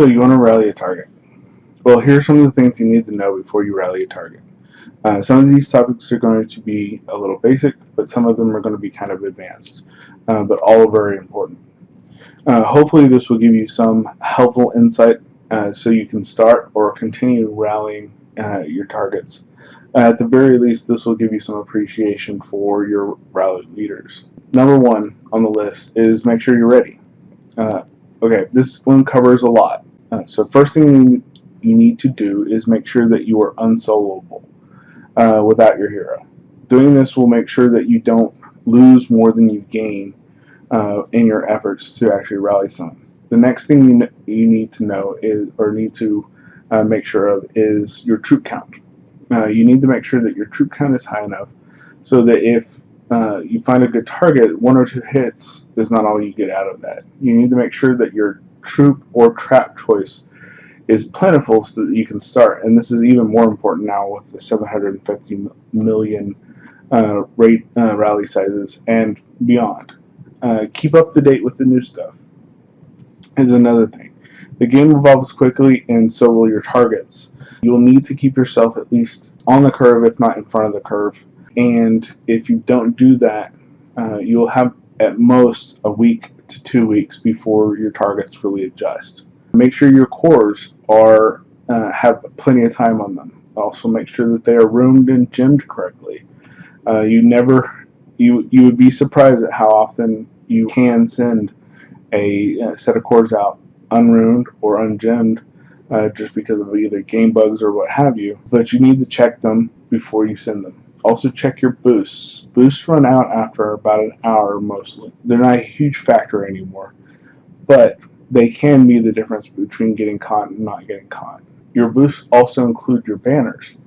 So you want to rally a target. Well, here's some of the things you need to know before you rally a target. Some of these topics are going to be a little basic, but some of them are going to be kind of advanced, but all very important. Hopefully this will give you some helpful insight so you can start or continue rallying your targets. At the very least, this will give you some appreciation for your rally leaders. Number one on the list is make sure you're ready. Okay, this one covers a lot. So first thing you need to do is make sure that you are unsoloable without your hero. Doing this will make sure that you don't lose more than you gain in your efforts to actually rally someone. The next thing you need to know is, or need to make sure of, is your troop count. You need to make sure that your troop count is high enough so that if you find a good target, 1 or 2 hits is not all you get out of that. You need to make sure that your troop or trap choice is plentiful so that you can start. And this is even more important now with the 750 million rally sizes and beyond. Keep up to date with the new stuff is another thing. The game evolves quickly, and so will your targets. You'll need to keep yourself at least on the curve, if not in front of the curve. And if you don't do that, you'll have at most a week to 2 weeks before your targets really adjust. Make sure your cores are have plenty of time on them. Also make sure that they are roomed and gemmed correctly. You would be surprised at how often you can send a set of cores out unruined or ungemmed just because of either game bugs or what have you. But you need to check them before you send them. Also check your boosts. Boosts run out after about an hour mostly. They're not a huge factor anymore, but they can be the difference between getting caught and not getting caught. Your boosts also include your banners.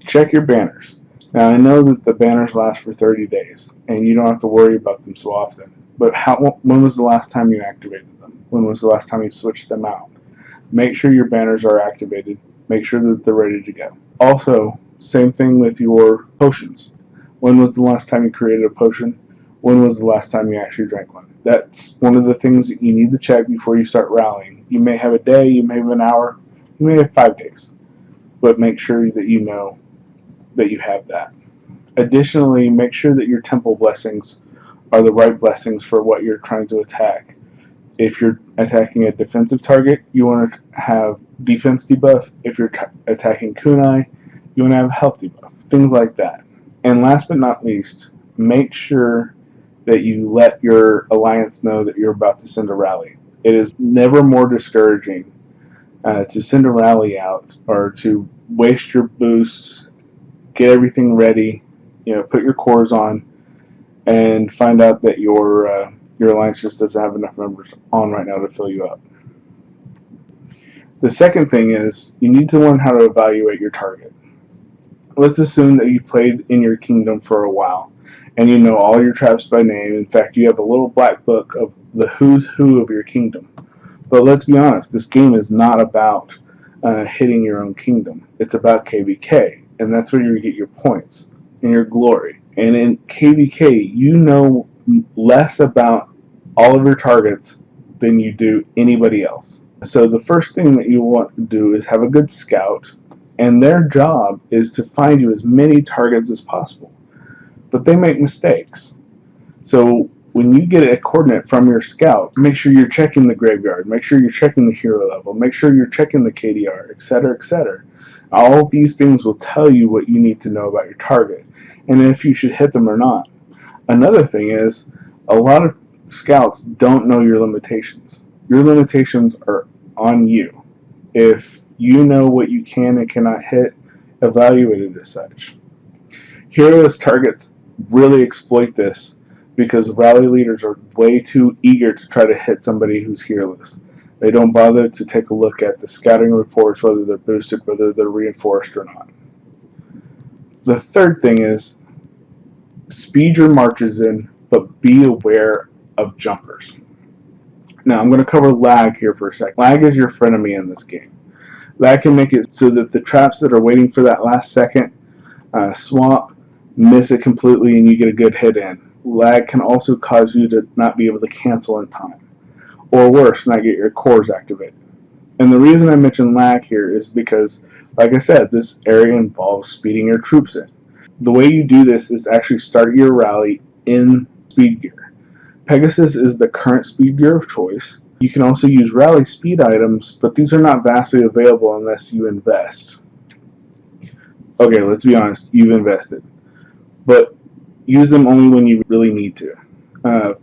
Check your banners. Now I know that the banners last for 30 days and you don't have to worry about them so often, but when was the last time you activated them? When was the last time you switched them out? Make sure your banners are activated. Make sure that they're ready to go. Also, same thing with your potions. When was the last time you created a potion? When was the last time you actually drank one? That's one of the things that you need to check before you start rallying. You may have a day, you may have an hour, you may have 5 days, but make sure that you know that you have that. Additionally, make sure that your temple blessings are the right blessings for what you're trying to attack. If you're attacking a defensive target, you want to have defense debuff. If you're attacking kunai, you want to have health debuff. Things like that. And last but not least, make sure that you let your alliance know that you're about to send a rally. It is never more discouraging to send a rally out or to waste your boosts, get everything ready, put your cores on, and find out that your alliance just doesn't have enough members on right now to fill you up. The second thing is you need to learn how to evaluate your target. Let's assume that you played in your kingdom for a while and you know all your traps by name. In fact, you have a little black book of the who's who of your kingdom. But let's be honest, this game is not about hitting your own kingdom. It's about KVK, and that's where you get your points and your glory. And in KVK, you know less about all of your targets than you do anybody else. So the first thing that you want to do is have a good scout, and their job is to find you as many targets as possible. But they make mistakes. So when you get a coordinate from your scout, make sure you're checking the graveyard, make sure you're checking the hero level, make sure you're checking the KDR, etc., etc. All of these things will tell you what you need to know about your target and if you should hit them or not. Another thing is, a lot of scouts don't know your limitations. Your limitations are on you. If you know what you can and cannot hit, evaluate it as such. Heroes targets really exploit this because rally leaders are way too eager to try to hit somebody who's heroeless. They don't bother to take a look at the scouting reports, whether they're boosted, whether they're reinforced or not. The third thing is speed your marches in, but be aware of jumpers. Now I'm going to cover lag here for a second. Lag is your frenemy in this game. Lag can make it so that the traps that are waiting for that last second swap, miss it completely and you get a good hit in. Lag can also cause you to not be able to cancel in time, or worse, not get your cores activated. And the reason I mention lag here is because, like I said, this area involves speeding your troops in. The way you do this is actually start your rally in speed gear. Pegasus is the current speed gear of choice. You can also use rally speed items, but these are not vastly available unless you invest. Okay, let's be honest, you've invested. But use them only when you really need to.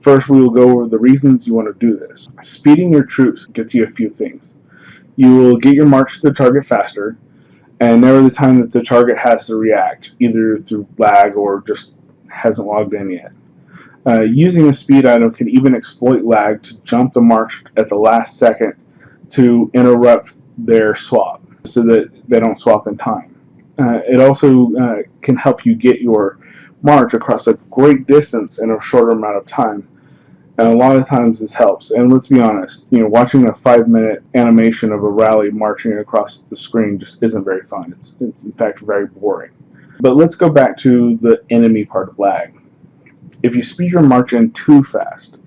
First, we will go over the reasons you want to do this. Speeding your troops gets you a few things. You will get your march to the target faster, and narrow the time that the target has to react, either through lag or just hasn't logged in yet. Using a speed item can even exploit lag to jump the march at the last second to interrupt their swap so that they don't swap in time. It also can help you get your march across a great distance in a shorter amount of time. And a lot of times this helps. And let's be honest, watching a 5-minute animation of a rally marching across the screen just isn't very fun. It's in fact very boring. But let's go back to the enemy part of lag. If you speed your march in too fast,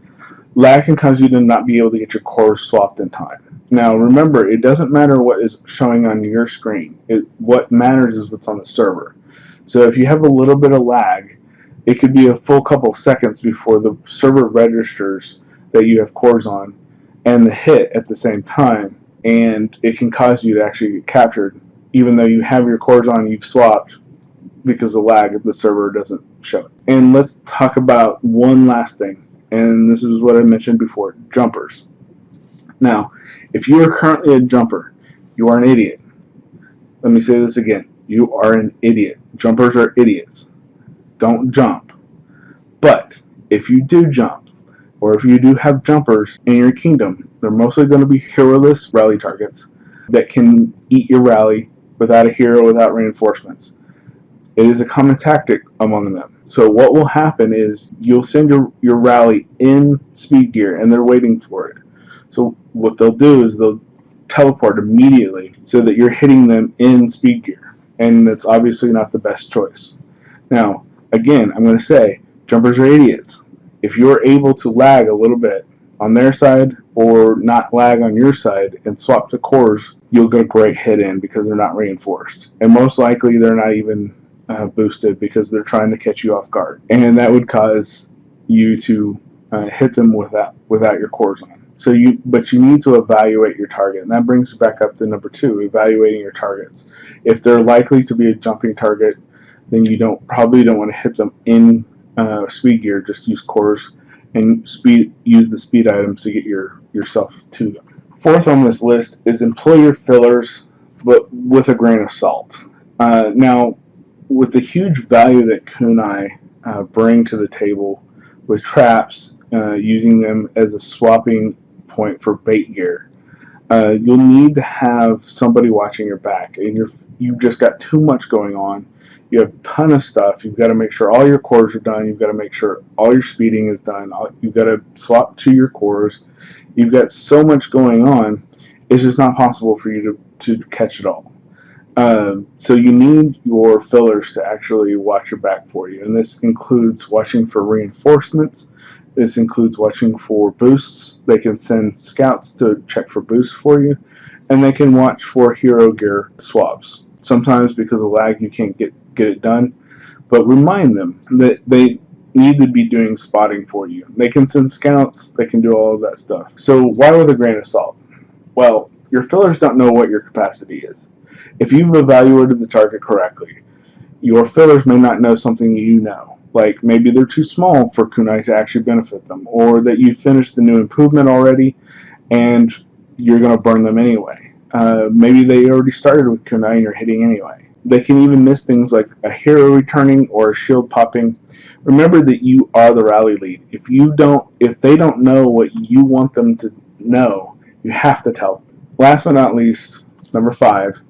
lag can cause you to not be able to get your cores swapped in time. Now remember, it doesn't matter what is showing on your screen. What matters is what's on the server. So if you have a little bit of lag, it could be a full couple seconds before the server registers that you have cores on and the hit at the same time, and it can cause you to actually get captured even though you have your cores on, you've swapped, because the lag of the server doesn't show it. And let's talk about one last thing, and this is what I mentioned before, jumpers. Now, if you are currently a jumper, you are an idiot. Let me say this again. You are an idiot. Jumpers are idiots. Don't jump. But if you do jump, or if you do have jumpers in your kingdom, they're mostly going to be hero-less rally targets that can eat your rally without a hero, without reinforcements. It is a common tactic among them. So what will happen is you'll send your rally in speed gear and they're waiting for it. So what they'll do is they'll teleport immediately so that you're hitting them in speed gear. And that's obviously not the best choice. Now, again, I'm going to say, jumpers are idiots. If you're able to lag a little bit on their side or not lag on your side and swap to cores, you'll get a great hit in because they're not reinforced. And most likely they're not even boosted because they're trying to catch you off guard. And that would cause you to hit them without your cores on. But you need to evaluate your target, and that brings you back up to number 2, evaluating your targets. If they're likely to be a jumping target, then you probably don't want to hit them in speed gear. Just use cores and use the speed items to get yourself to them. 4th on this list is employ your fillers, but with a grain of salt. Now, with the huge value that kunai bring to the table with traps, using them as a swapping point for bait gear, you'll need to have somebody watching your back, and you've just got too much going on. You have a ton of stuff. You've got to make sure all your cores are done. You've got to make sure all your speeding is done. You've got to swap to your cores. You've got so much going on. It's just not possible for you to catch it all. So you need your fillers to actually watch your back for you, and this includes watching for reinforcements. This includes watching for boosts. They can send scouts to check for boosts for you, and they can watch for hero gear swaps. Sometimes because of lag you can't get it done, but remind them that they need to be doing spotting for you. They can send scouts, they can do all of that stuff. So why with a grain of salt? Well, your fillers don't know what your capacity is. If you've evaluated the target correctly, your fillers may not know something you know. Like maybe they're too small for kunai to actually benefit them, or that you finished the new improvement already and you're going to burn them anyway. Maybe they already started with kunai and you're hitting anyway. They can even miss things like a hero returning or a shield popping. Remember that you are the rally lead. If they don't know what you want them to know, you have to tell them. Last but not least, number 5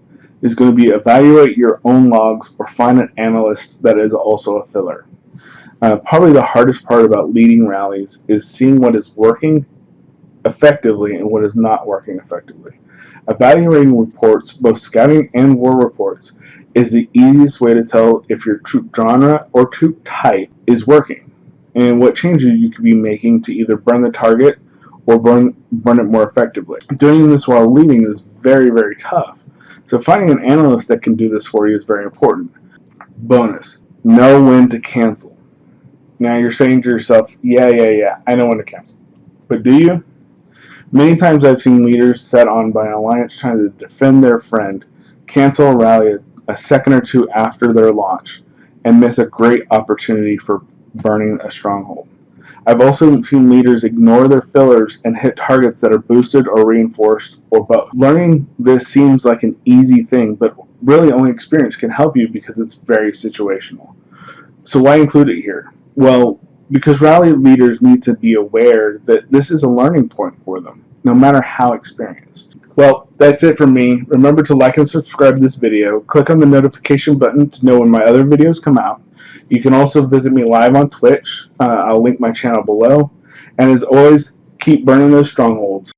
is going to be evaluate your own logs or find an analyst that is also a filler. Probably the hardest part about leading rallies is seeing what is working effectively and what is not working effectively. Evaluating reports, both scouting and war reports, is the easiest way to tell if your troop genre or troop type is working and what changes you could be making to either burn the target or burn it more effectively. Doing this while leading is very, very tough. So finding an analyst that can do this for you is very important. Bonus, know when to cancel. Now you're saying to yourself, yeah, I know when to cancel. But do you? Many times I've seen leaders set on by an alliance trying to defend their friend cancel a rally a second or two after their launch and miss a great opportunity for burning a stronghold. I've also seen leaders ignore their fillers and hit targets that are boosted or reinforced or both. Learning this seems like an easy thing, but really only experience can help you because it's very situational. So why include it here? Well, because rally leaders need to be aware that this is a learning point for them, no matter how experienced. Well, that's it from me. Remember to like and subscribe to this video. Click on the notification button to know when my other videos come out. You can also visit me live on Twitch. I'll link my channel below. And as always, keep burning those strongholds.